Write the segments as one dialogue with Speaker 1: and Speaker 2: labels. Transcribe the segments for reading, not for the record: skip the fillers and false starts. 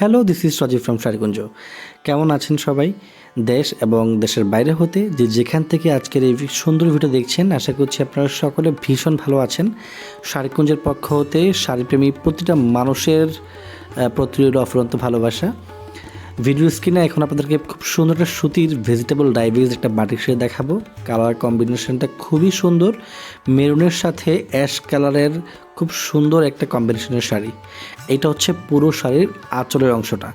Speaker 1: Hello, this is Sajib from Sharikunja. কেমন আছেন সবাই? দেশ এবং দেশের বাইরে হতে যেখান থেকে আজকের এই সুন্দর ভিডিও দেখছেন, আশা করছি আপনারা সকলে ভীষণ ভালো আছেন। শাড়িকুঞ্জের পক্ষ হতে শাড়িপ্রেমী প্রতিটা মানুষের প্রতি রইল অফুরন্ত ভালোবাসা। ভিডিও স্ক্রিনে এখন আপনাদেরকে খুব সুন্দর একটা সুতির ভেজিটেবল ডাইভিজ একটা বাটিক শাড়ি দেখাবো। কালার কম্বিনেশনটা খুবই সুন্দর, মেরুনের সাথে অ্যাশ কালারের খুব সুন্দর একটা কম্বিনেশনের শাড়ি। এটা হচ্ছে পুরো শাড়ির আঁচলের অংশটা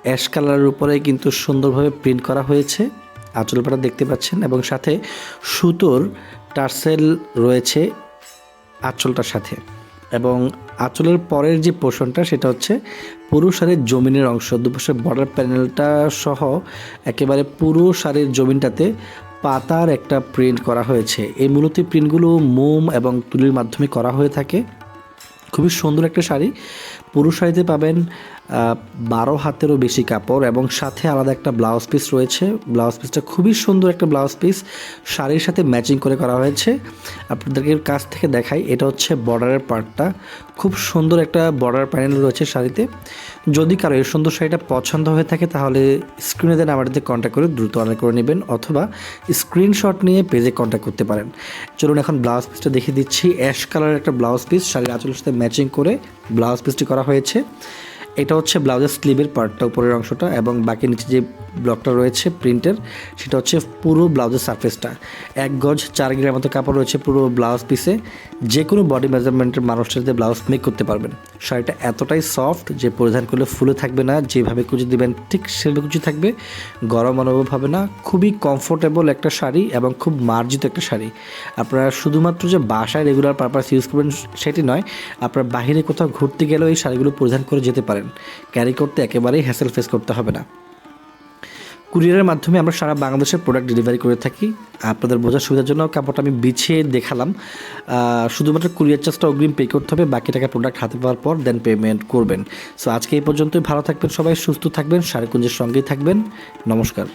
Speaker 1: অ্যাশ কালারের উপরে কিন্তু সুন্দরভাবে প্রিন্ট করা হয়েছে, আঁচল পাটা দেখতে পাচ্ছেন, এবং সাথে সুতোর টার্সেল রয়েছে আঁচলটার সাথে। এবং আঁচলের পরের যে পোর্শনটা সেটা হচ্ছে পুরো শাড়ির জমিনের অংশ, দুপাশে বর্ডার প্যানেলটা সহ একেবারে পুরো শাড়ির জমিনটাতে পাতার একটা প্রিন্ট করা হয়েছে। এই মূলত প্রিন্টগুলো মোম এবং তুলির মাধ্যমে করা হয়ে থাকে। খুবই সুন্দর একটা শাড়ি। পুরো শাড়িতে পাবেন 12 হাতেরও বেশি কাপড় এবং সাথে আলাদা একটা ব্লাউজ পিস রয়েছে। ব্লাউজ পিসটা খুবই সুন্দর একটা ব্লাউজ পিস, শাড়ির সাথে ম্যাচিং করে করা হয়েছে। আপনাদেরকে কাছ থেকে দেখাই, এটা হচ্ছে বর্ডারের পার্টটা। খুব সুন্দর একটা বর্ডার প্যানেল রয়েছে শাড়িতে। যদি কারো এই সুন্দর শাড়িটা পছন্দ হয়ে থাকে তাহলে স্ক্রিনে দেন আমাদের কন্ট্যাক্ট করে দ্রুত অর্ডার করে নেবেন, অথবা স্ক্রিনশট নিয়ে পেজে কন্ট্যাক্ট করতে পারেন। চলুন এখন ব্লাউজ পিসটা দেখিয়ে দিচ্ছি। অ্যাশ কালারের একটা ব্লাউজ পিস, শাড়ির আঁচলের সাথে ম্যাচিং করে ব্লাউজ পিসটি করা হয়েছে। এটা হচ্ছে ব্লাউজের স্লিভের পার্টটা, উপরের অংশটা, এবং বাকি নিচে যে ব্লকটা রয়েছে প্রিন্টের সেটা হচ্ছে পুরো ব্লাউজের সারফেসটা। 1 গজ 4 গ্রামের মতো কাপড় রয়েছে পুরো ব্লাউজ পিসে। যে কোনো বডি মেজারমেন্টের মানুষের দিয়ে ব্লাউজ মেক করতে পারবেন। শাড়িটা এতটাই সফট যে পরিধান করলে ফুলে থাকবে না, যেভাবে কুচি দেবেন ঠিক সেভাবে কুচি থাকবে, গরম অনুভব হবে না। খুবই কমফোর্টেবল একটা শাড়ি এবং খুব মার্জিত একটা শাড়ি। আপনারা শুধুমাত্র যে বাসায় রেগুলার পারপাস ইউজ করবেন সেটি নয়, আপনারা বাইরে কোথাও ঘুরতে গেলেও এই শাড়িগুলো পরিধান করে যেতে পারেন। ক্যারি করতে একেবারেই হ্যাসেল ফেস করতে হবে না। কুরিয়ারের মাধ্যমে আমরা সারা বাংলাদেশের প্রোডাক্ট ডেলিভারি করে থাকি। আপনাদের বোঝার সুবিধার জন্য কাপড়টা আমি বিছিয়ে দেখালাম। শুধুমাত্র কুরিয়ার চার্জটা অগ্রিম পে করতে হবে, বাকি টাকা প্রোডাক্ট হাতে পাওয়ার পর দেন পেমেন্ট করবেন। সো আজকে এই পর্যন্তই। ভালো থাকবেন সবাই, সুস্থ থাকবেন, শাড়িকুঞ্জের সঙ্গেই থাকবেন। নমস্কার।